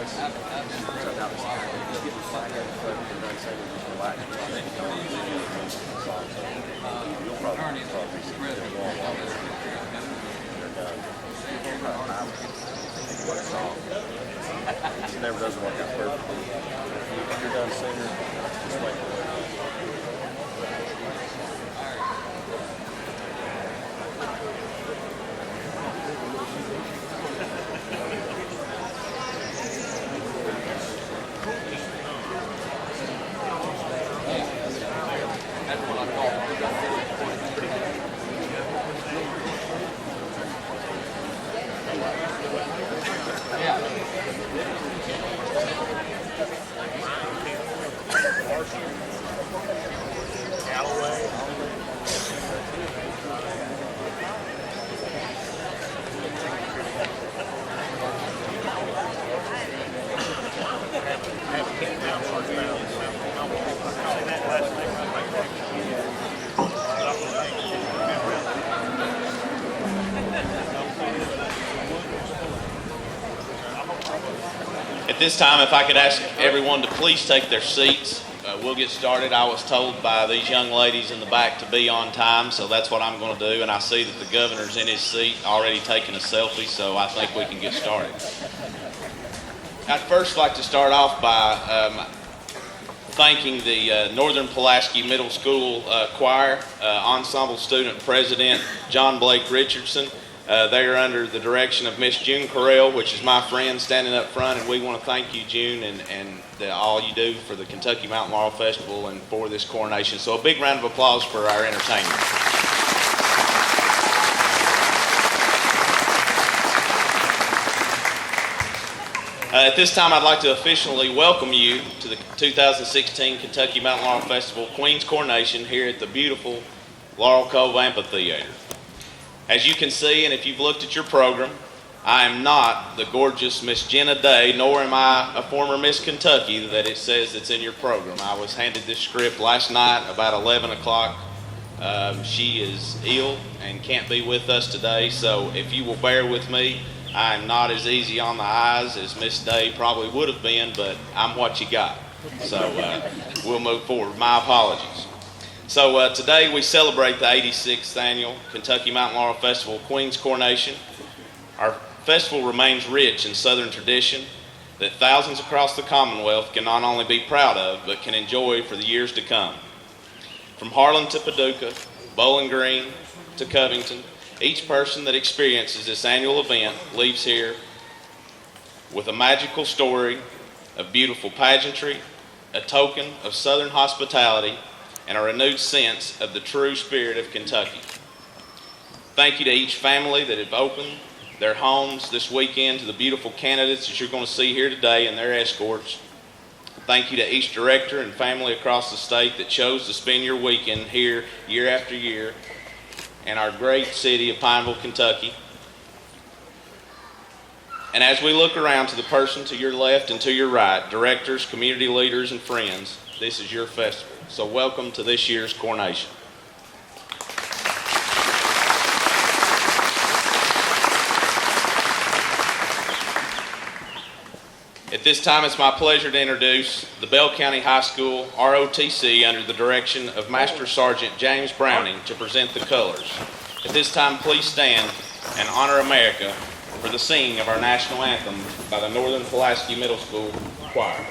It never doesn't work out perfectly. If you're done sooner, just wait for it. At this time, if I could ask everyone to please take their seats, we'll get started. I was told by these young ladies in the back to be on time, so that's what I'm going to do. And I see that the governor's in his seat already taking a selfie, so I think we can get started. I'd first like to start off by thanking the Northern Pulaski Middle School Choir Ensemble Student President John Blake Richardson. They are under the direction of Miss June Correll, which is my friend standing up front, and we want to thank you, June, and all you do for the Kentucky Mountain Laurel Festival and for this coronation. So a big round of applause for our entertainment. At this time, I'd like to officially welcome you to the 2016 Kentucky Mountain Laurel Festival Queen's Coronation here at the beautiful Laurel Cove Amphitheater. As you can see, and if you've looked at your program, I am not the gorgeous Miss Jenna Day, nor am I a former Miss Kentucky that it says it's in your program. I was handed this script last night about 11 o'clock. She is ill and can't be with us today, so if you will bear with me, I am not as easy on the eyes as Miss Day probably would have been, but I'm what you got. So we'll move forward. My apologies. So today we celebrate the 86th annual Kentucky Mountain Laurel Festival Queen's Coronation. Our festival remains rich in Southern tradition that thousands across the Commonwealth can not only be proud of, but can enjoy for the years to come. From Harlan to Paducah, Bowling Green to Covington, each person that experiences this annual event leaves here with a magical story of beautiful pageantry, a token of Southern hospitality, and a renewed sense of the true spirit of Kentucky. Thank you to each family that have opened their homes this weekend, to the beautiful candidates that you're going to see here today and their escorts. Thank you to each director and family across the state that chose to spend your weekend here year after year in our great city of Pineville, Kentucky. And as we look around to the person to your left and to your right, directors, community leaders, and friends, this is your festival. So welcome to this year's coronation. At this time, it's my pleasure to introduce the Bell County High School ROTC under the direction of Master Sergeant James Browning to present the colors. At this time, please stand and honor America for the singing of our national anthem by the Northern Pulaski Middle School Choir.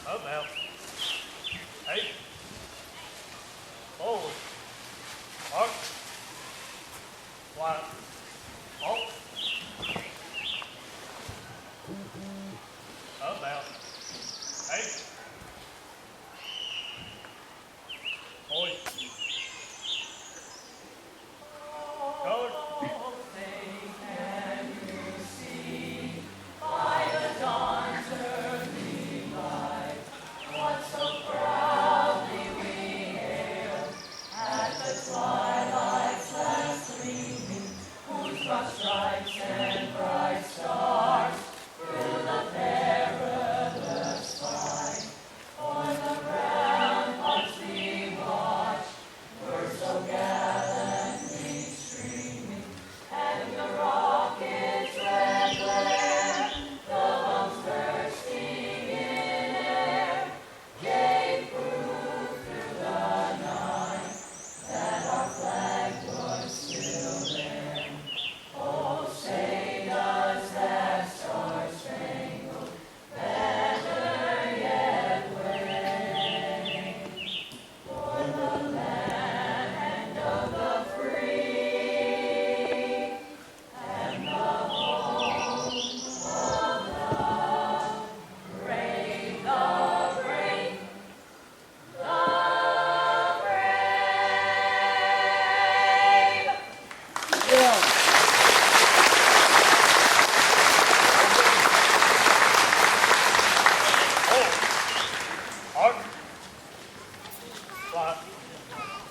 Up now. Hey. Forward. Mark. Flat. Halt. Up now. Hey. Boy. Color. Stripes and bright stars.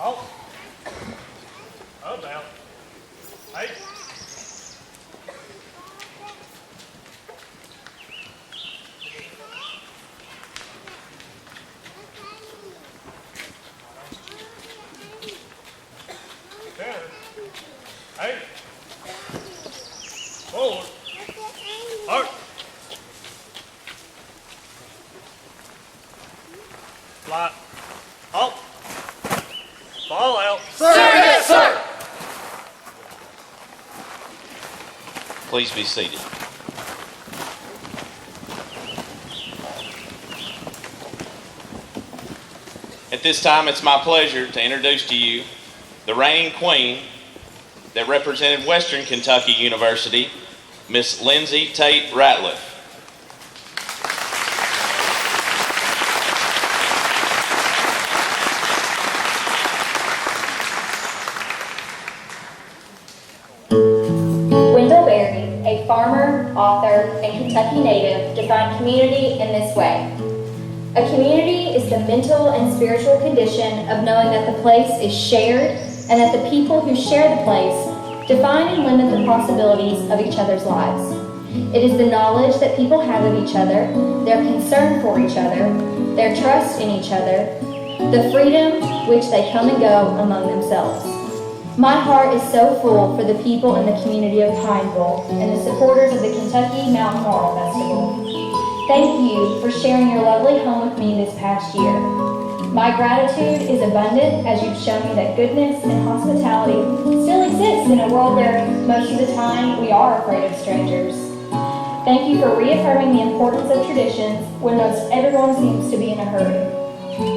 Halt. Up now. Hey. Center. Hey. Forward. Arch. Fly. Halt. Ball out. Please be seated. At this time, it's my pleasure to introduce to you the reigning queen that represented Western Kentucky University, Miss Lindsay Tate Ratliff. A farmer, author, and Kentucky native define community in this way. A community is the mental and spiritual condition of knowing that the place is shared and that the people who share the place define and limit the possibilities of each other's lives. It is the knowledge that people have of each other, their concern for each other, their trust in each other, the freedom which they come and go among themselves. My heart is so full for the people in the community of Pineville and the supporters of the Kentucky Mountain Laurel Festival. Thank you for sharing your lovely home with me this past year. My gratitude is abundant as you've shown me that goodness and hospitality still exists in a world where most of the time we are afraid of strangers. Thank you for reaffirming the importance of traditions when most everyone seems to be in a hurry.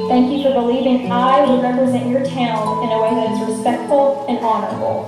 Thank you for believing I will represent your town in a way that is respectful and honorable.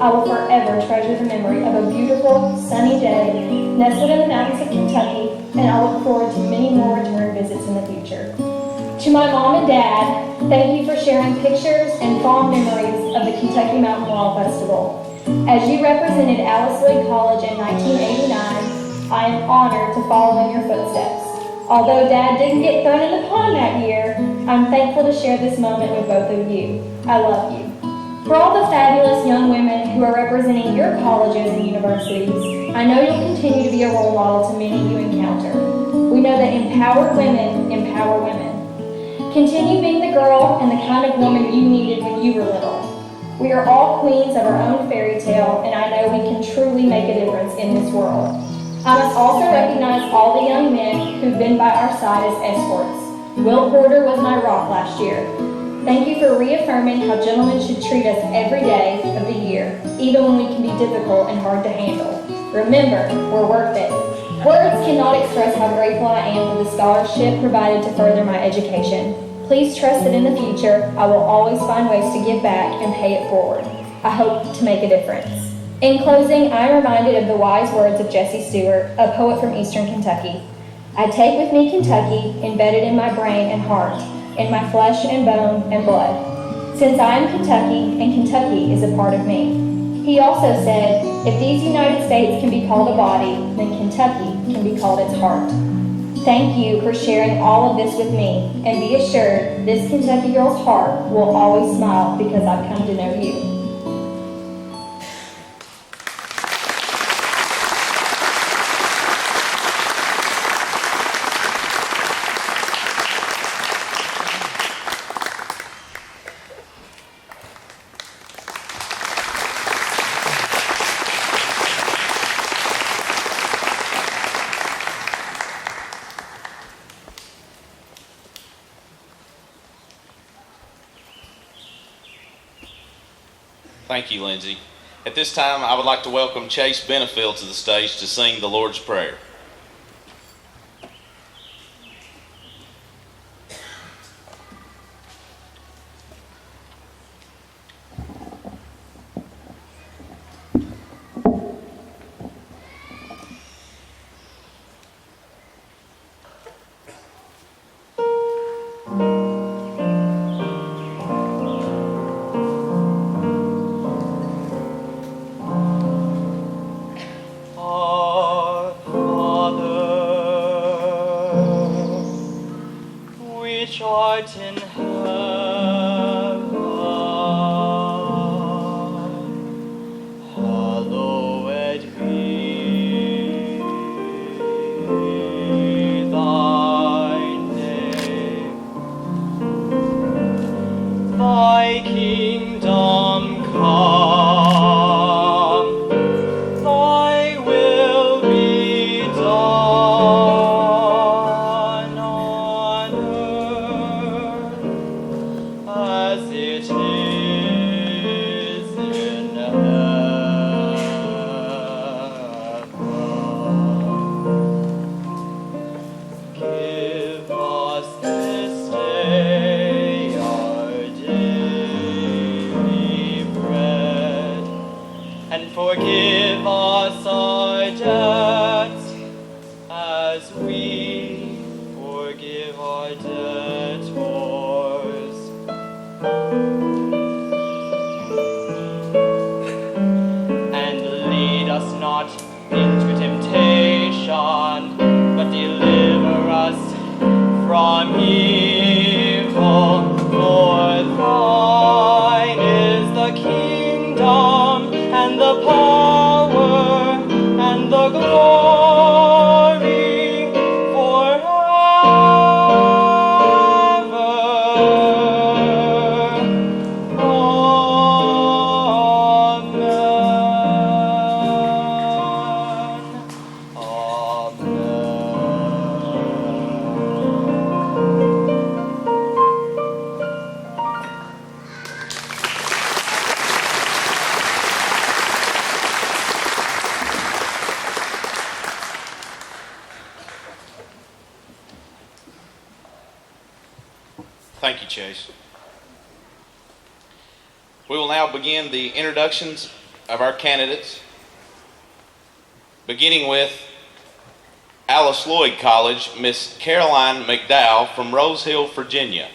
I will forever treasure the memory of a beautiful, sunny day nestled in the mountains of Kentucky, and I look forward to many more return visits in the future. To my mom and dad, thank you for sharing pictures and fond memories of the Kentucky Mountain Laurel Festival. As you represented Alice Lloyd College in 1989, I am honored to follow in your footsteps. Although Dad didn't get thrown in the pond that year, I'm thankful to share this moment with both of you. I love you. For all the fabulous young women who are representing your colleges and universities, I know you'll continue to be a role model to many you encounter. We know that empowered women empower women. Continue being the girl and the kind of woman you needed when you were little. We are all queens of our own fairy tale, and I know we can truly make a difference in this world. I must also recognize all the young men who've been by our side as escorts. Will Porter was my rock last year. Thank you for reaffirming how gentlemen should treat us every day of the year, even when we can be difficult and hard to handle. Remember, we're worth it. Words cannot express how grateful I am for the scholarship provided to further my education. Please trust that in the future, I will always find ways to give back and pay it forward. I hope to make a difference. In closing, I am reminded of the wise words of Jesse Stewart, a poet from Eastern Kentucky. I take with me Kentucky embedded in my brain and heart, in my flesh and bone and blood, since I am Kentucky and Kentucky is a part of me. He also said, if these United States can be called a body, then Kentucky can be called its heart. Thank you for sharing all of this with me, and be assured this Kentucky girl's heart will always smile because I've come to know you. Thank you, Lindsay. At this time, I would like to welcome Chase Benefield to the stage to sing the Lord's Prayer. Our it is in heaven. Give us this day our daily bread, and forgive us our debts as we forgive our debtors. And lead us not into temptation, but deliver us from evil. For thine is the kingdom, and the power, and the glory, forever. Amen. Thank you, Chase. We will now begin the introductions of our candidates, beginning with Alice Lloyd College, Miss Caroline McDowell from Rose Hill, Virginia.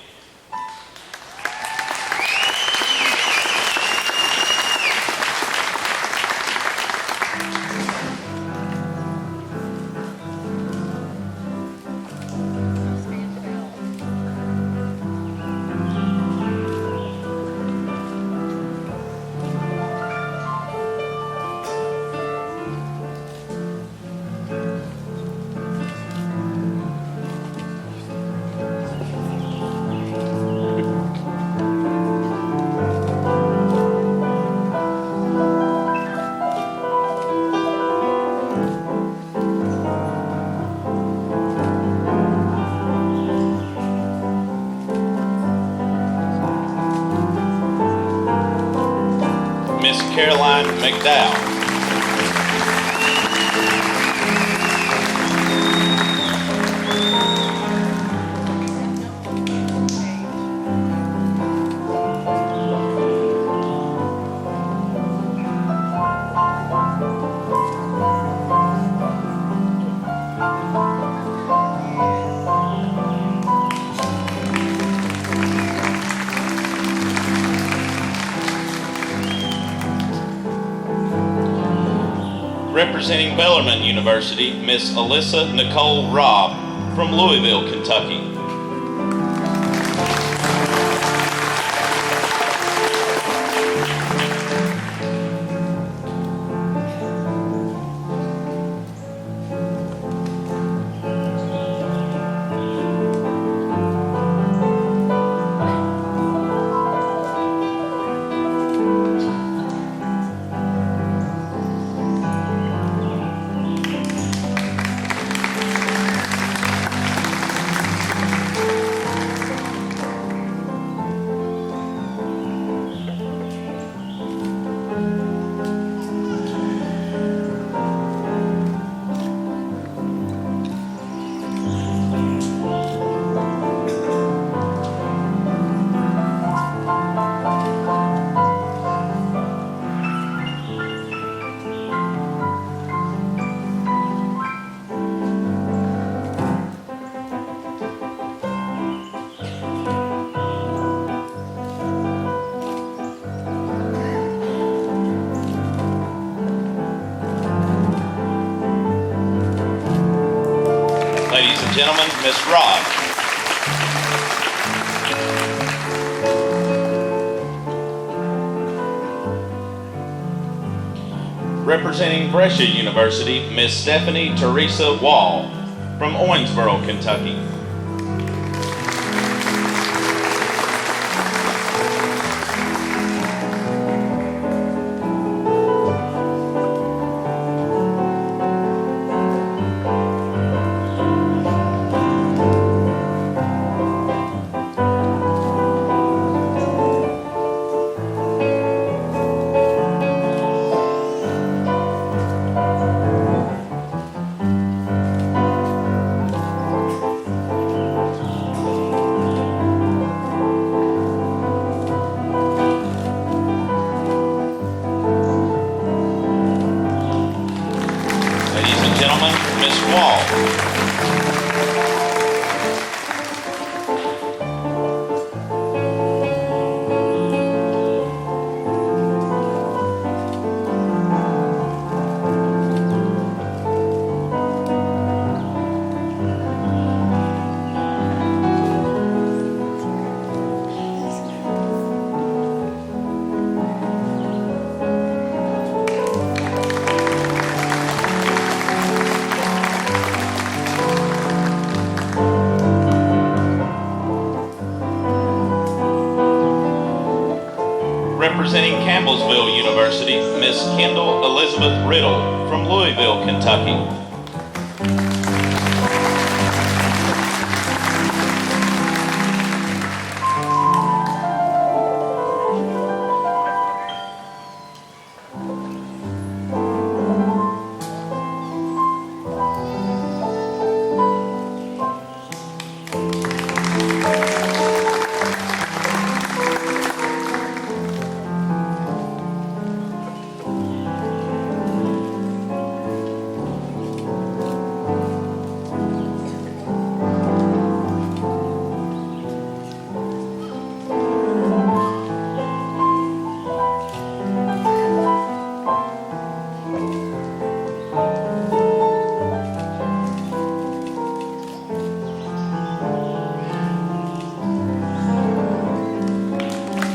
Miss Caroline McDowell. Representing Bellarmine University, Miss Alyssa Nicole Robb from Louisville, Kentucky. Ladies and gentlemen, Miss Robb. Representing Brescia University, Miss Stephanie Teresa Wall from Owensboro, Kentucky. Wall. Representing Campbellsville University, Miss Kendall Elizabeth Riddle from Louisville, Kentucky.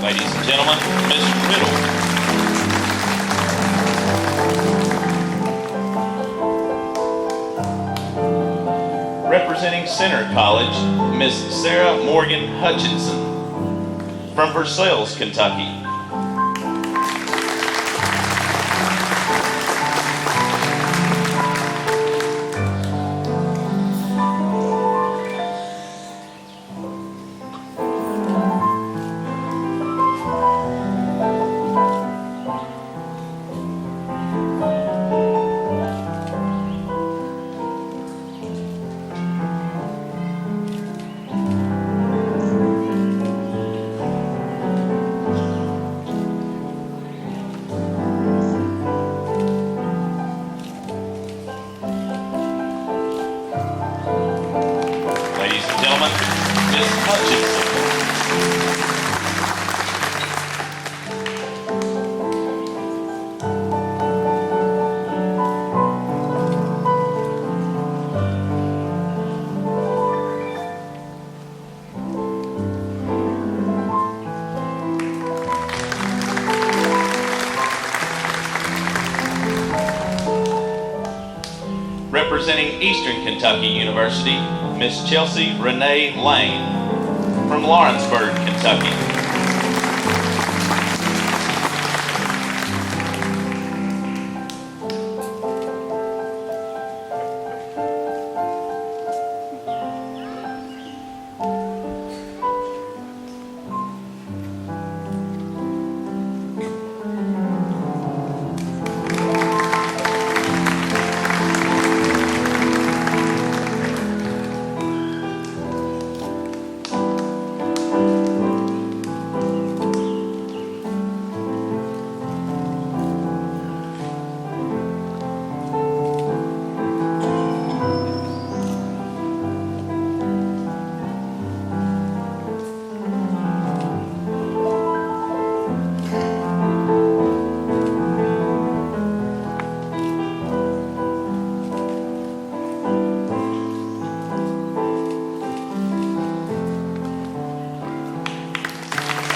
Ladies and gentlemen, Miss Riddle. Representing Center College, Miss Sarah Morgan Hutchinson from Versailles, Kentucky. Ladies and gentlemen, Miss Hutchinson. Representing Eastern Kentucky University, Miss Chelsea Renee Lane from Lawrenceburg, Kentucky.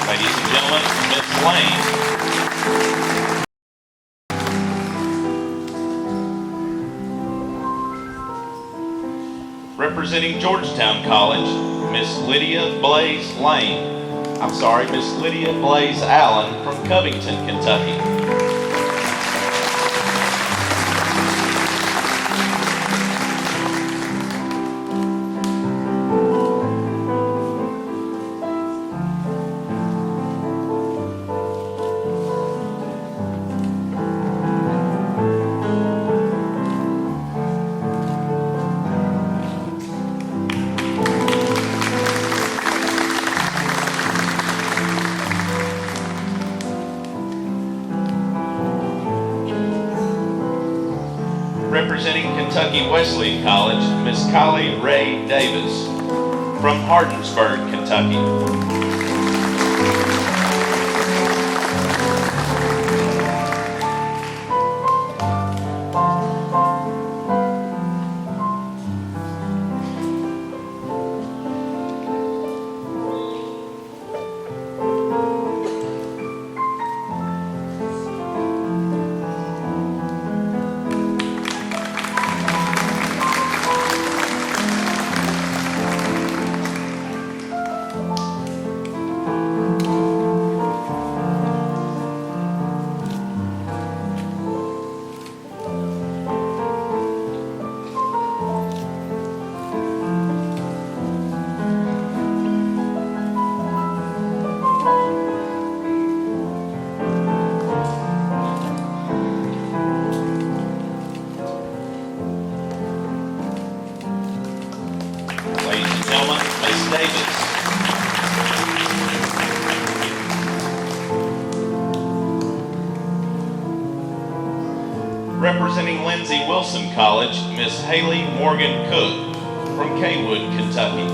Ladies and gentlemen, Miss Lane. Representing Georgetown College, Miss Lydia Blaze Allen from Covington, Kentucky. Representing Kentucky Wesleyan College, Miss Kylie Ray Davis from Hardinsburg, Kentucky. Ladies and gentlemen, Miss Davis. Representing Lindsey Wilson College, Miss Haley Morgan Cook from Kaywood, Kentucky.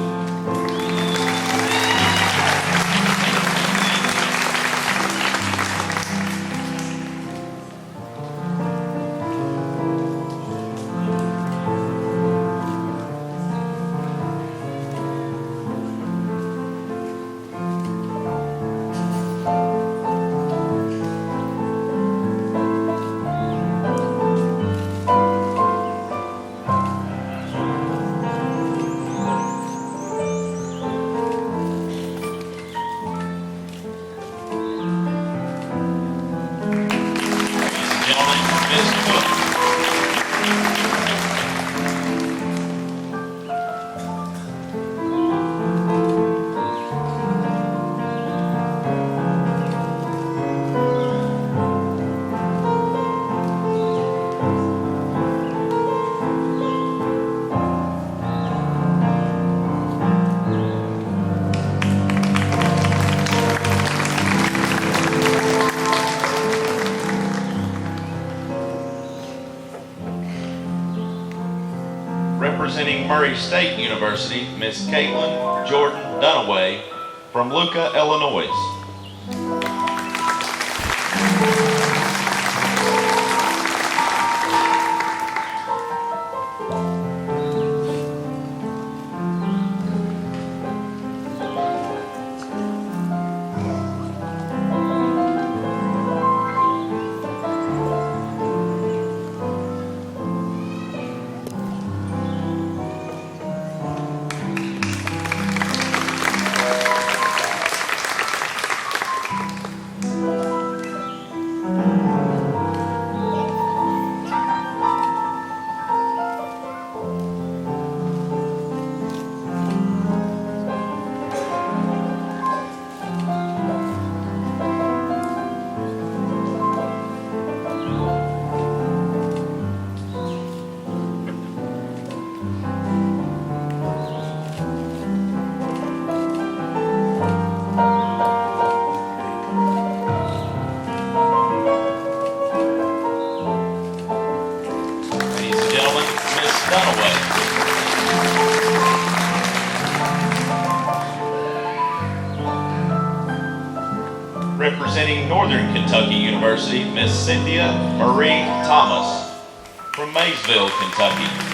Representing Murray State University, Miss Caitlin Jordan Dunaway from Luca, Illinois. Representing Northern Kentucky University, Miss Cynthia Marie Thomas from Maysville, Kentucky.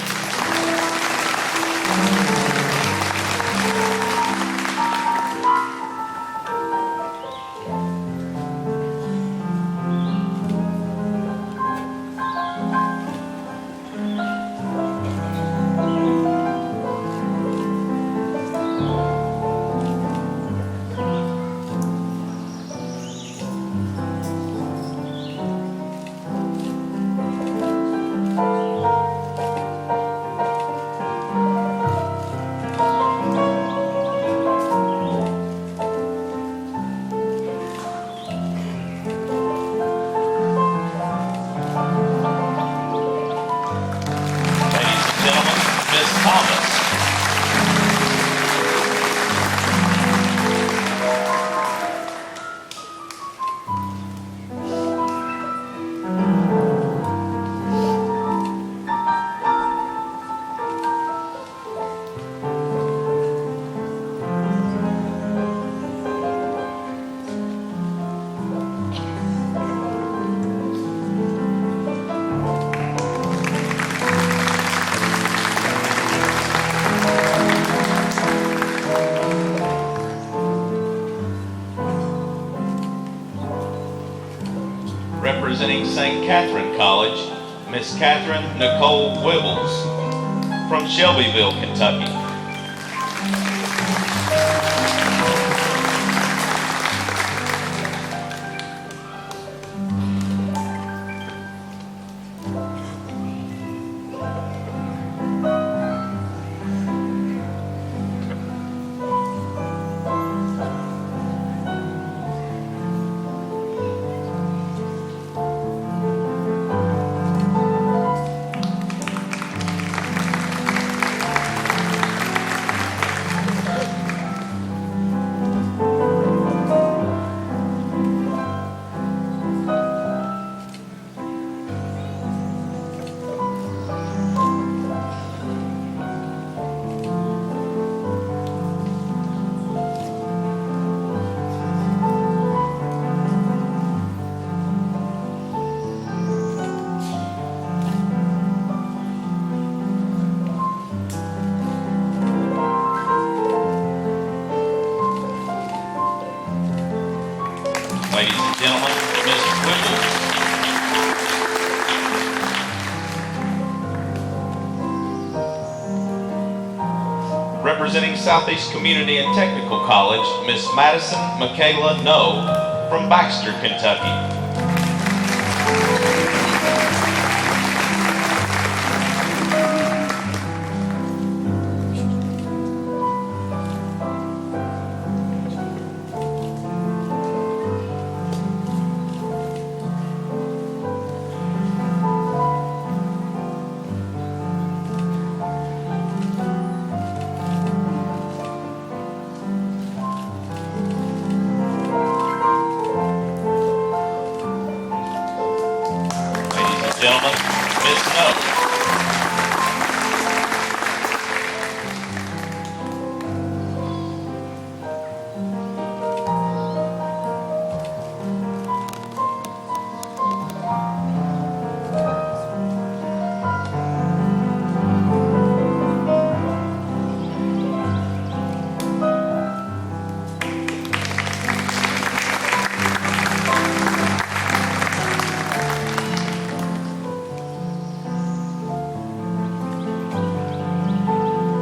Representing St. Catherine College, Miss Catherine Nicole Wibbles from Shelbyville, Kentucky. Ladies and gentlemen, Miss Wibbles. Representing Southeast Community and Technical College, Miss Madison Michaela No from Baxter, Kentucky. Gentlemen, Miss No.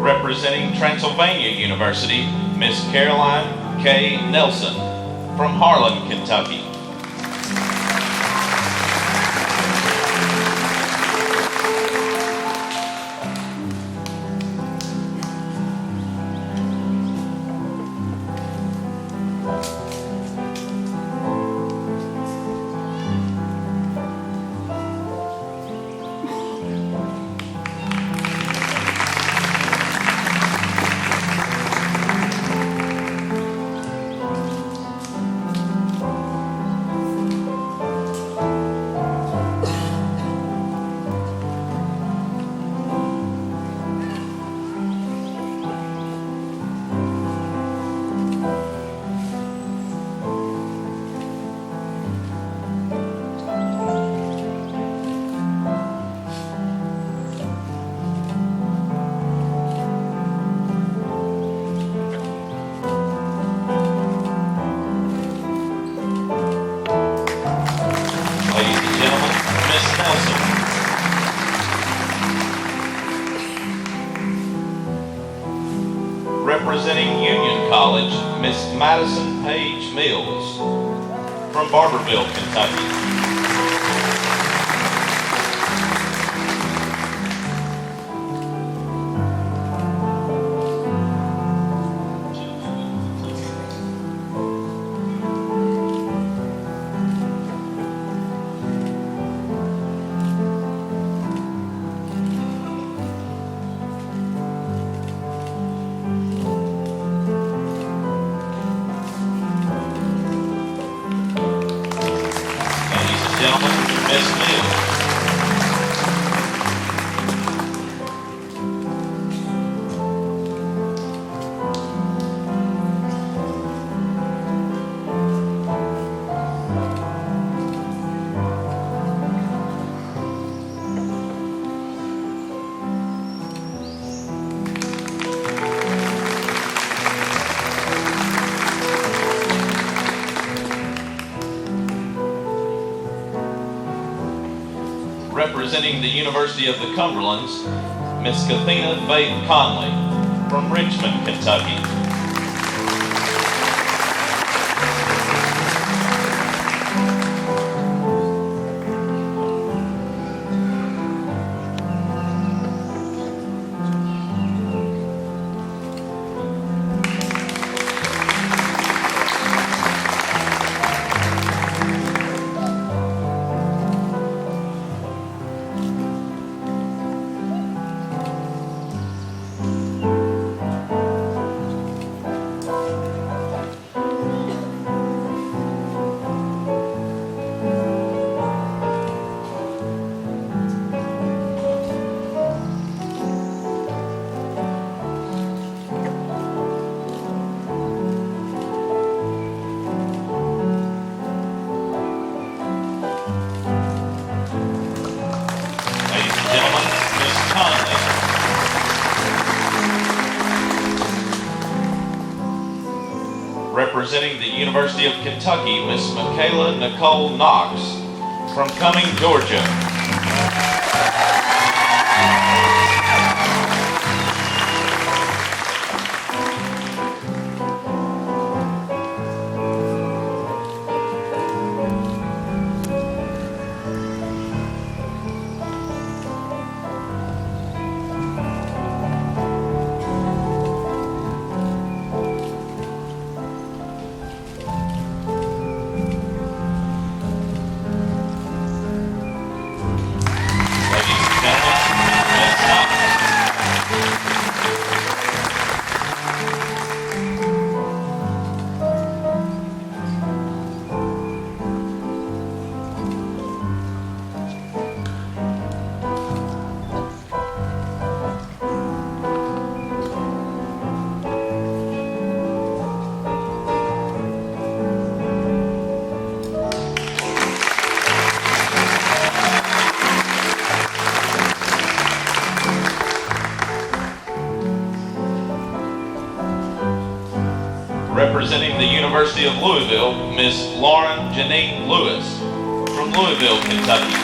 Representing Transylvania University, Miss Caroline K. Nelson from Harlan, Kentucky. Ladies and gentlemen, Miss Nelson. Representing Union College, Miss Madison Page Mills from Barberville, Kentucky. Gentlemen, Miss Mills. representing the University of the Cumberlands, Miss Kathina Baden Conley from Richmond, Kentucky. Representing the University of Kentucky, Miss Michaela Nicole Knox from Cumming, Georgia. Representing the University of Louisville, Miss Lauren Janine Lewis from Louisville, Kentucky.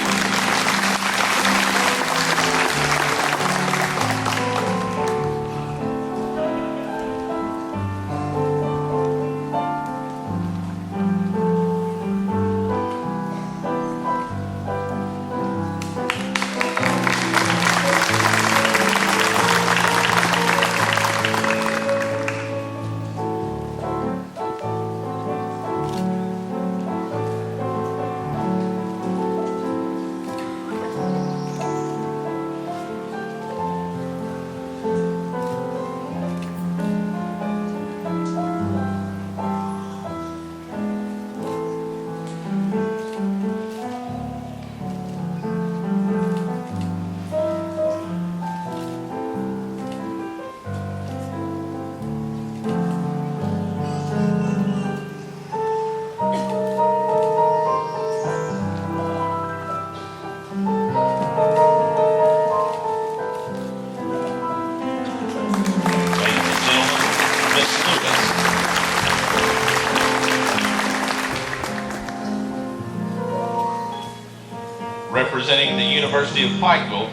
Representing the University of Pikeville,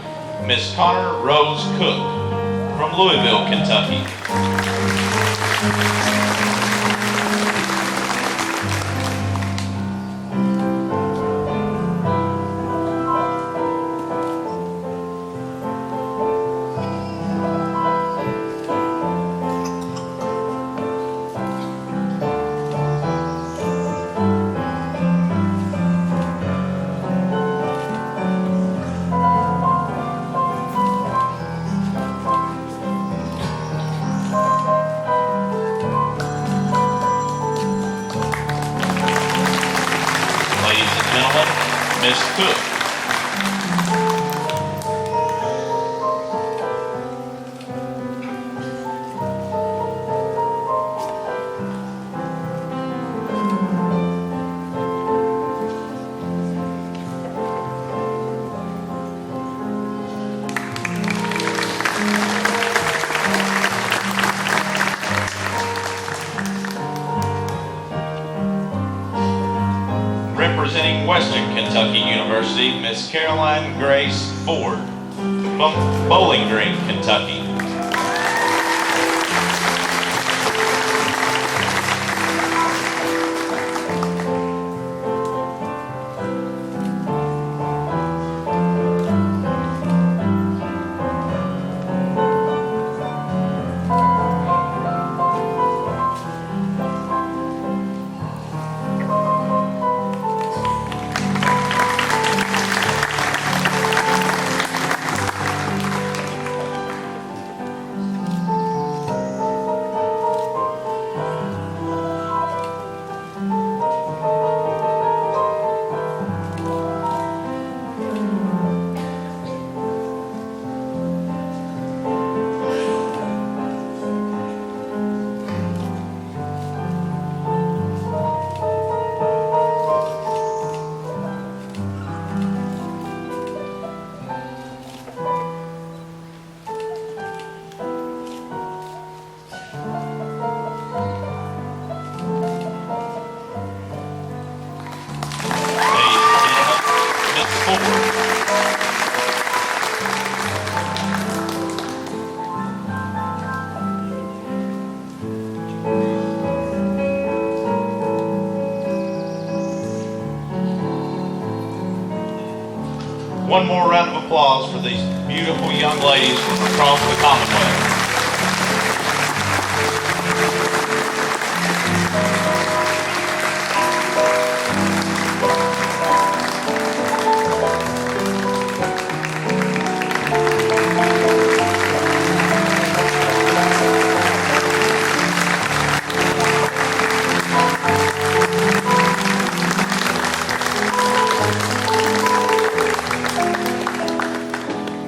Miss Connor Rose Cook from Louisville, Kentucky. Miss Cook. Representing Western Kentucky University, Miss Caroline Grace Ford. Bowling Green, Kentucky. One more round of applause for these beautiful young ladies from across the Commonwealth.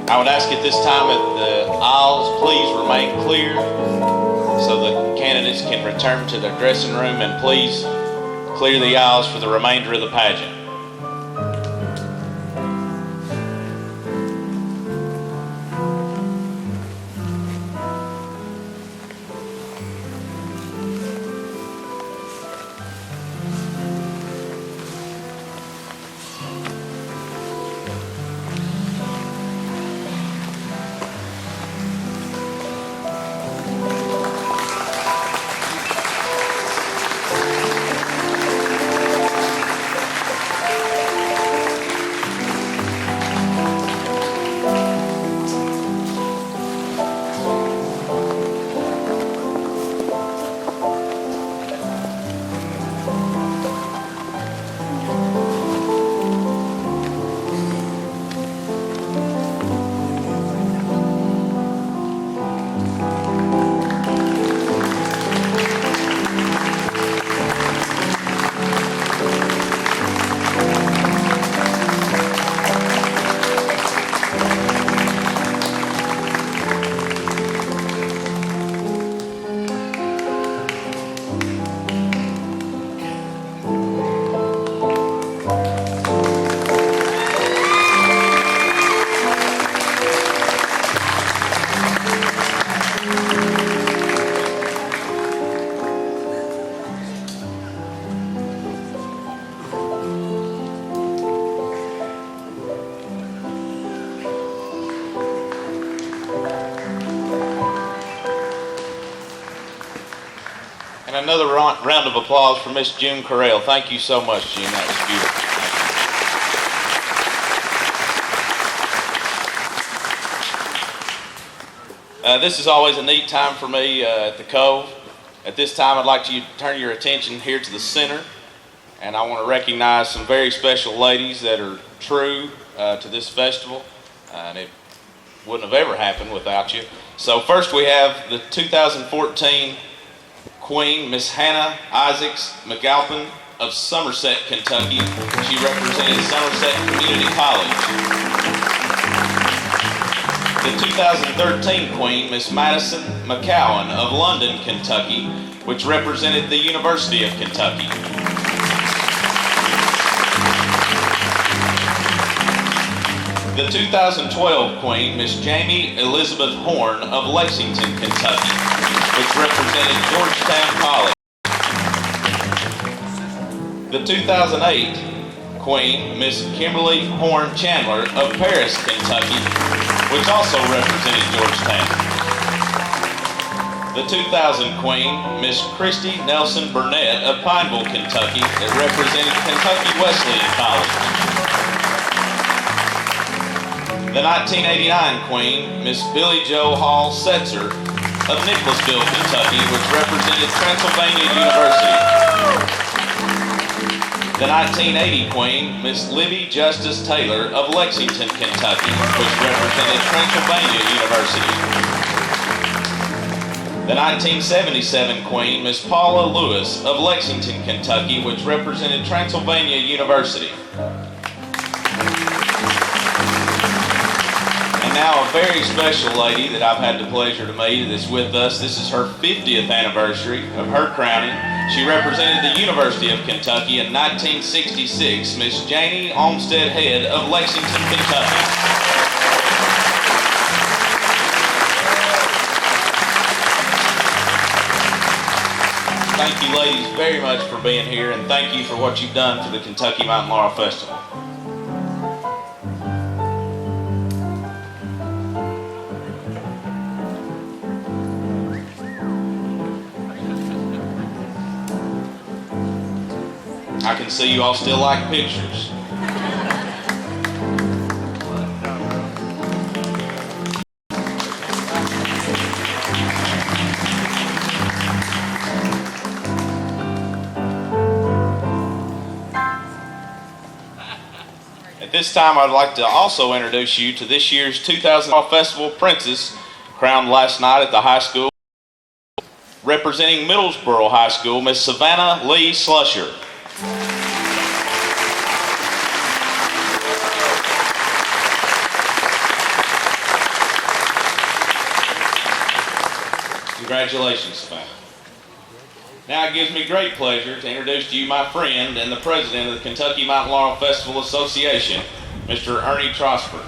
I would ask at this time that the aisles please remain clear so the candidates can return to their dressing room, and please clear the aisles for the remainder of the pageant. And another round of applause for Miss June Correll. Thank you so much, June. That was beautiful. This is always a neat time for me at the Cove. At this time, I'd like to turn your attention here to the center, and I want to recognize some very special ladies that are true to this festival, and it wouldn't have ever happened without you. So first we have the 2014 Queen, Miss Hannah Isaacs McAlpin of Somerset, Kentucky. She represented Somerset Community College. The 2013 Queen, Miss Madison McCowan of London, Kentucky, which represented the University of Kentucky. The 2012 Queen, Miss Jamie Elizabeth Horn of Lexington, Kentucky, which represented Georgetown College. The 2008 Queen, Miss Kimberly Horn Chandler of Paris, Kentucky, which also represented Georgetown. The 2000 Queen, Miss Christy Nelson Burnett of Pineville, Kentucky, that represented Kentucky Wesleyan College. The 1989 Queen, Miss Billie Joe Hall Setzer of Nicholasville, Kentucky, which represented Transylvania University. The 1980 Queen, Miss Libby Justice Taylor of Lexington, Kentucky, which represented Transylvania University. The 1977 Queen, Miss Paula Lewis of Lexington, Kentucky, which represented Transylvania University. And now a very special lady that I've had the pleasure to meet that's with us. This is her 50th anniversary of her crowning. She represented the University of Kentucky in 1966, Miss Janie Olmsted Head of Lexington, Kentucky. Thank you ladies very much for being here, and thank you for what you've done for the Kentucky Mountain Laurel Festival. I can see you all still like pictures. At this time, I'd like to also introduce you to this year's 2000 Festival Princess, crowned last night at the high school. Representing Middlesboro High School, Miss Savannah Lee Slusher. Congratulations, Savannah. Now it gives me great pleasure to introduce to you my friend and the president of the Kentucky Mountain Laurel Festival Association, Mr. Ernie Trosper.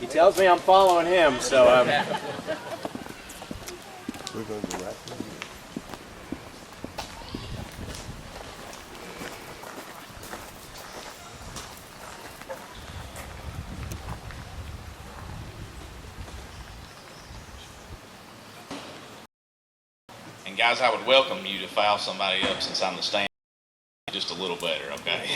He tells me I'm following him, so We're going to go right through. And guys, I would welcome you to foul somebody up since I'm the stand just a little better, okay?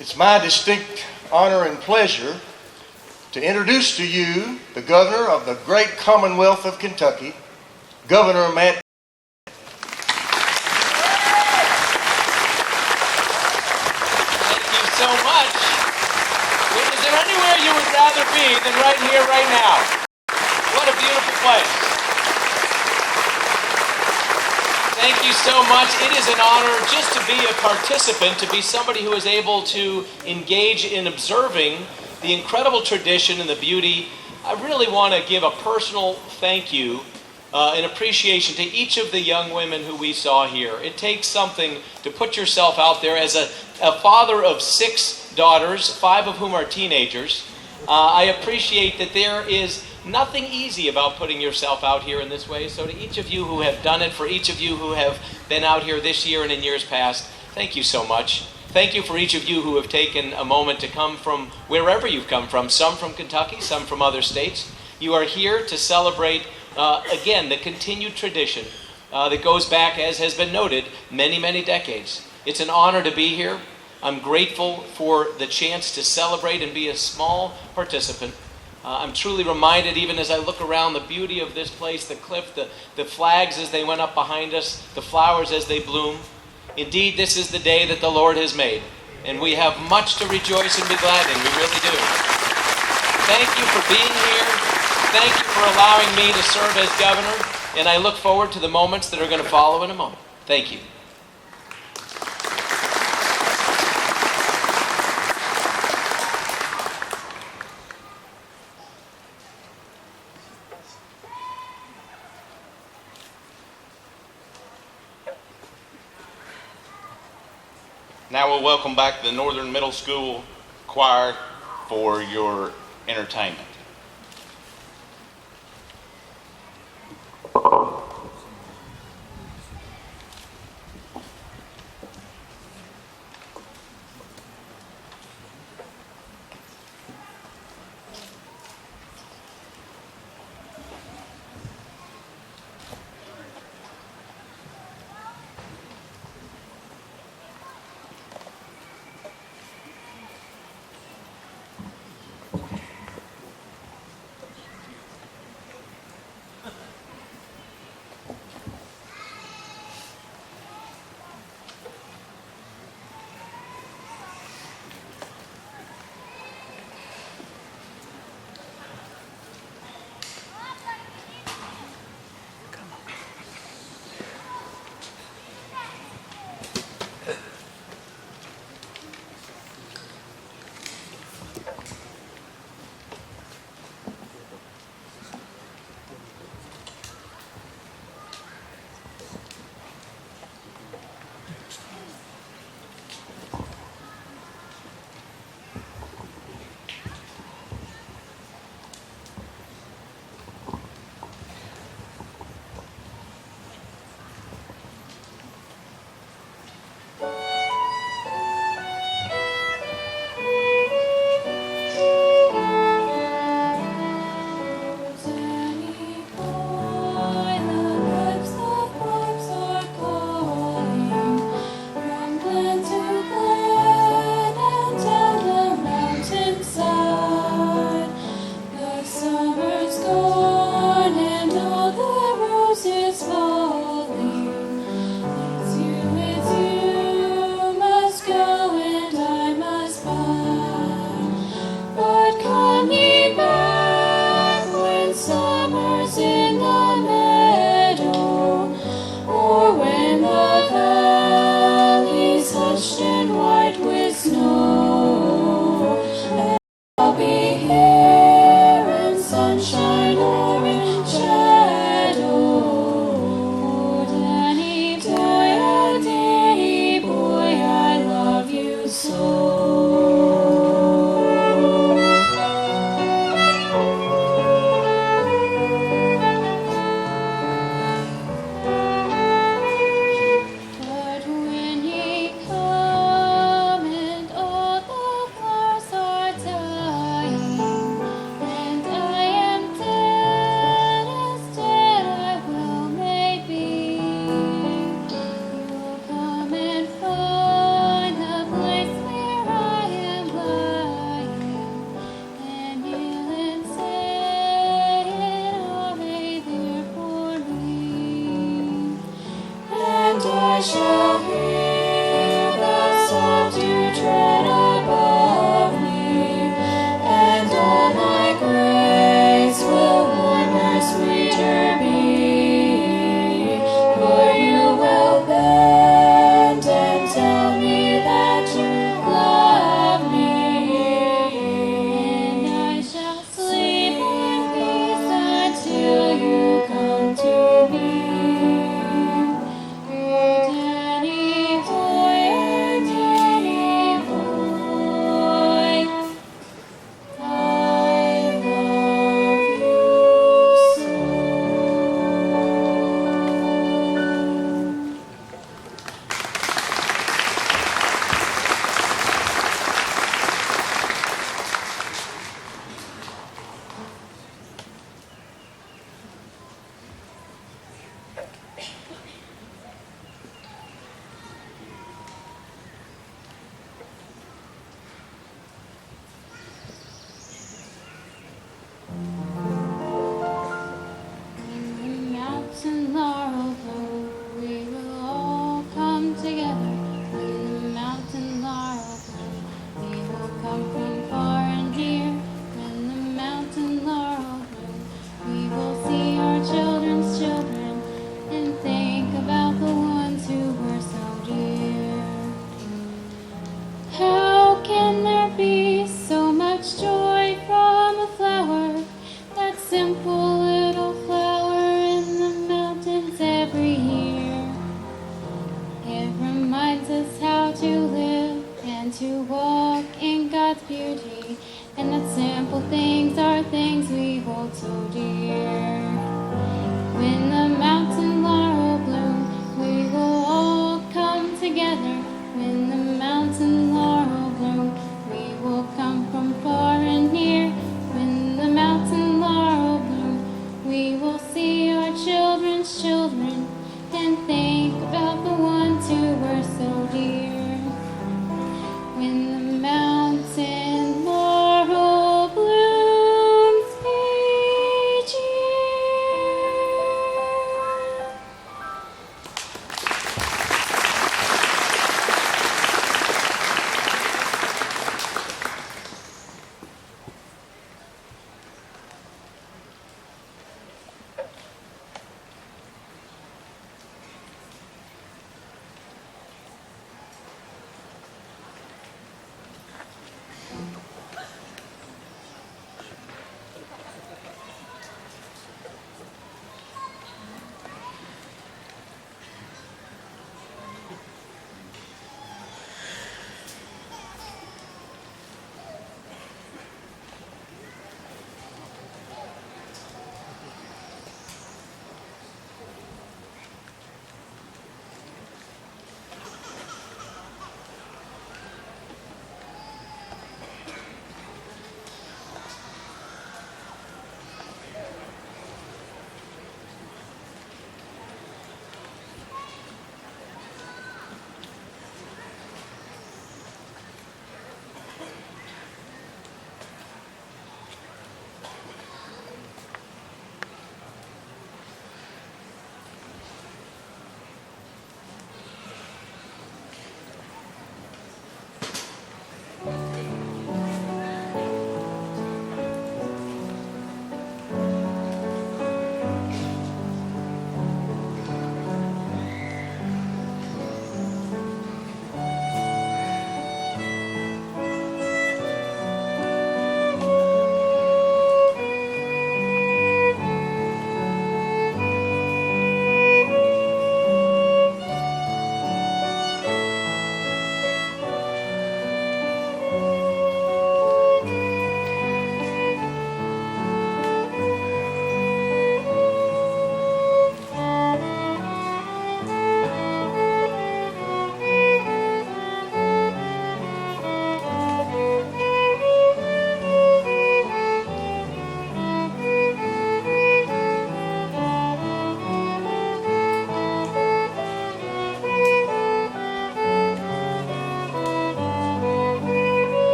It's my distinct honor and pleasure to introduce to you the governor of the great Commonwealth of Kentucky, Governor Matt. thank you so much. Is there anywhere you would rather be than right here, right now? What a beautiful place. Thank you so much. It is an honor just to be a participant, to be somebody who is able to engage in observing the incredible tradition and the beauty. I really want to give a personal thank you and appreciation to each of the young women who we saw here. It takes something to put yourself out there. As a father of 6 daughters, 5 of whom are teenagers, I appreciate that there is nothing easy about putting yourself out here in this way. So to each of you who have done it, for each of you who have been out here this year and in years past, thank you so much. Thank you for each of you who have taken a moment to come from wherever you've come from, some from Kentucky, some from other states. You are here to celebrate, again, the continued tradition that goes back, as has been noted, many, many decades. It's an honor to be here. I'm grateful for the chance to celebrate and be a small participant. I'm truly reminded, even as I look around, the beauty of this place, the cliff, the flags as they went up behind us, the flowers as they bloom. Indeed, this is the day that the Lord has made, and we have much to rejoice and be glad in. We really do. Thank you for being here. Thank you for allowing me to serve as governor, and I look forward to the moments that are going to follow in a moment. Thank you. Now we'll welcome back the Northern Middle School Choir for your entertainment. Where walk in God's beauty, and that simple things are things we hold so dear. When the mountain laurel bloom, we will all come together. When the mountain laurel bloom, we will come from far and near. When the mountain laurel bloom, we will see our children's children and think about the ones who were so dear. When the mountain laurel blooms each year.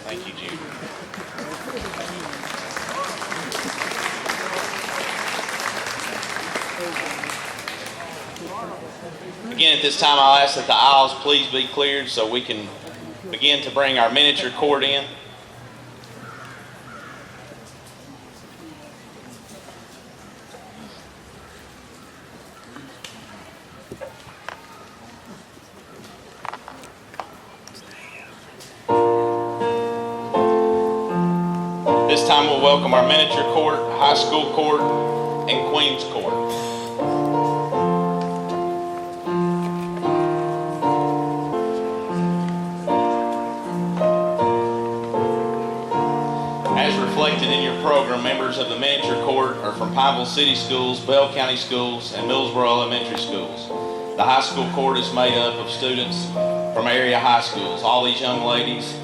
Thank you, Judy. Again, at this time, I'll ask that the aisles please be cleared so we can begin to bring our miniature court in. This time we'll welcome our miniature court, high school court, and Queen's court. As reflected in your program, members of the miniature court are from Pineville City Schools, Bell County Schools, and Millsboro Elementary Schools. The high school court is made up of students from area high schools. All these young ladies'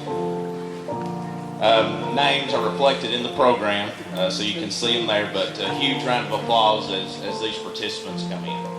names are reflected in the program, so you can see them there, but a huge round of applause as these participants come in.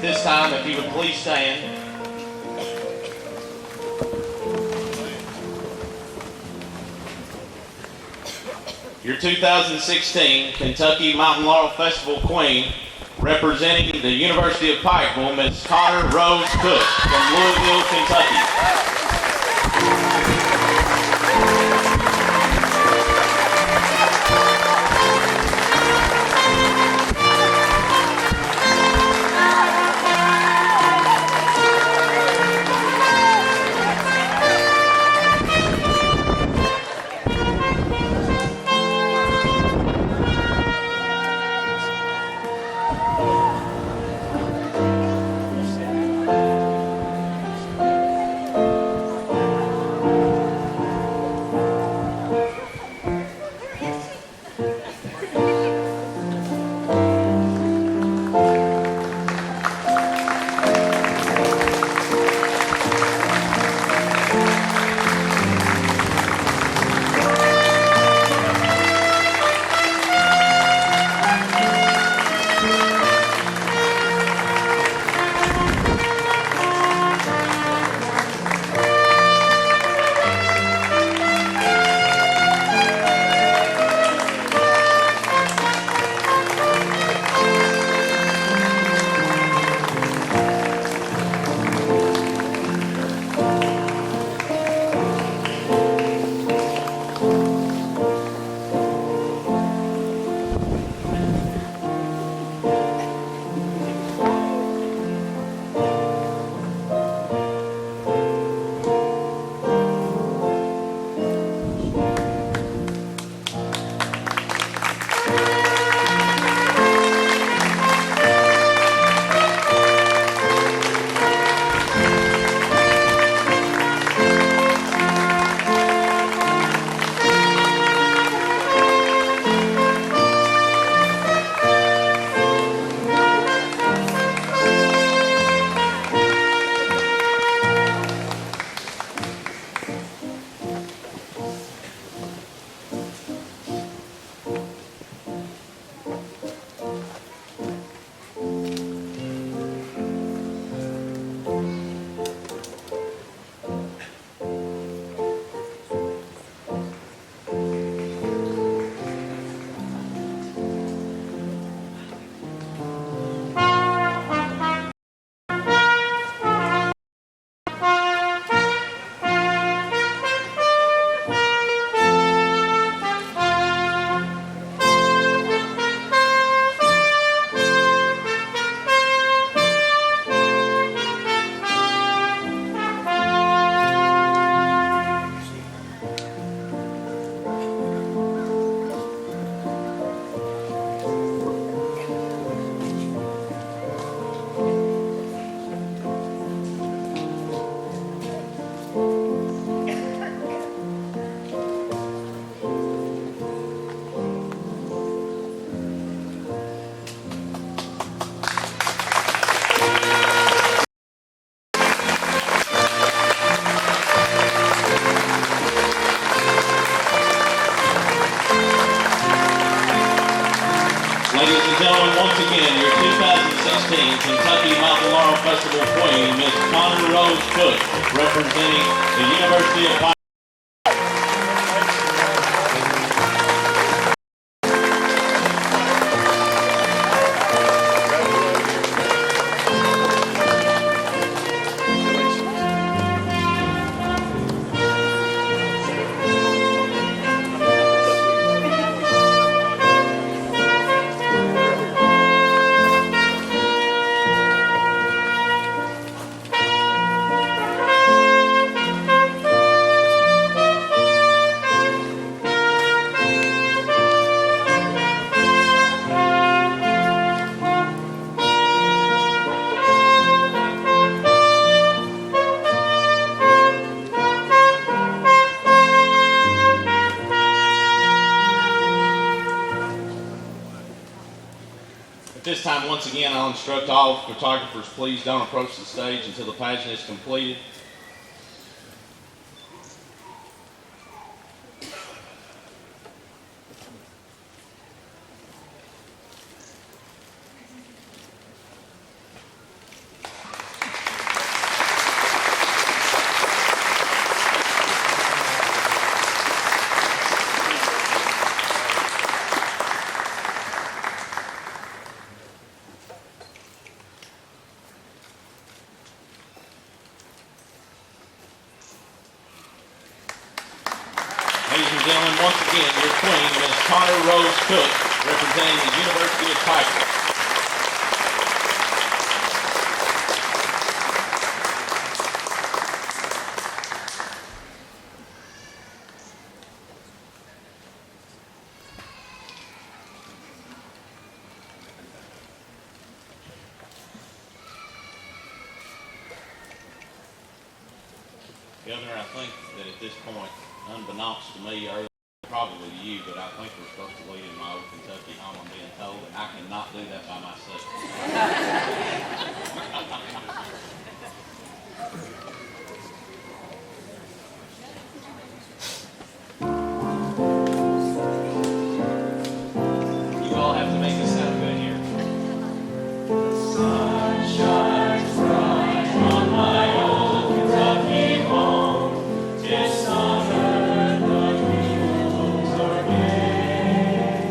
At this time, if you would please stand. Your 2016 Kentucky Mountain Laurel Festival Queen, representing the University of Pikeville, Ms. Connor Rose Cook from Louisville, Kentucky. Ladies and gentlemen, once again, your 2016 Kentucky Mountain Laurel Festival Queen, Ms. Connor Rose Cook, representing the University of Pikeville. At this time, once again, I'll instruct all photographers, please don't approach the stage until the pageant is completed. again, your queen, Ms. Connor Rose Cook, representing the University of Piper. Governor, I think that at this point, unbeknownst to me, or probably to you, but I think we're supposed to lead in my old Kentucky home, I'm being told, and I cannot do that by myself. You all have to make this sound good here. The sun shines bright on my old Kentucky home. It's summer, the fields are gay.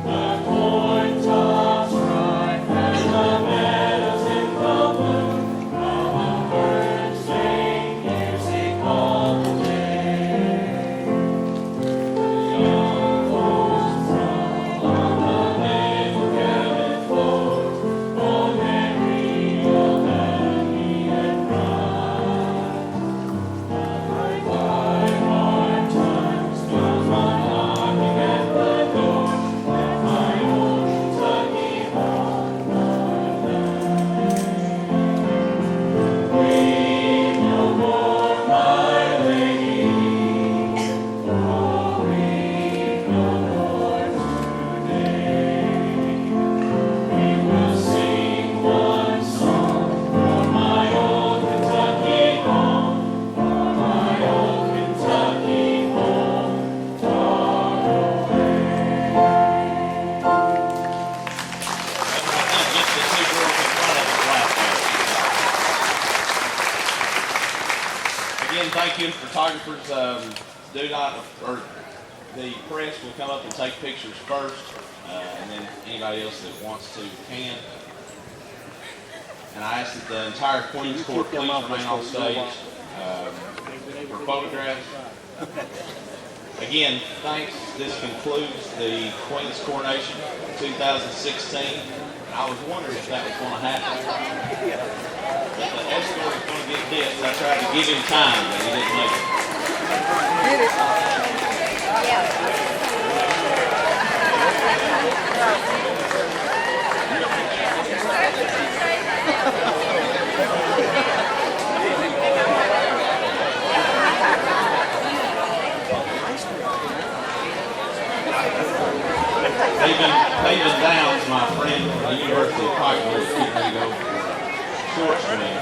The corn tops ripe and the meadows in the bloom. While the birds sing music all the day. The young folks roll on the little cabin floor. Oh, Mary, oh, Maggie, and Pride. My hard times comes knocking at the door. Let my old Kentucky home weep no more, my lady. Oh, weep no more today. We will sing one song for my old Kentucky home, for my old Kentucky home, far away. Again, thank you, photographers. Do not, or the press will come up and take pictures first, and then anybody else that wants to can. And I ask that the entire Queen's Court please remain on stage for photographs. Again, thanks. This concludes the Queen's Coronation 2016. And I was wondering if that was going to happen. But the escort is going to get this. I tried to give him time, but he didn't make it. David Downs, my friend from the University of Piper, is getting ready to go short swing.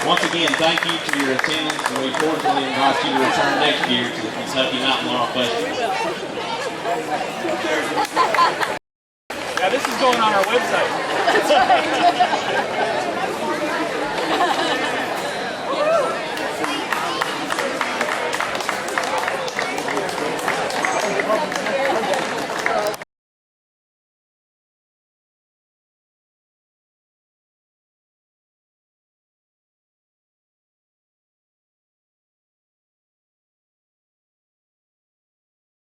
Once again, thank you for your attendance, and we cordially invite you to return next year to the Kentucky Mountain Laurel Festival. Yeah, this is going on our website.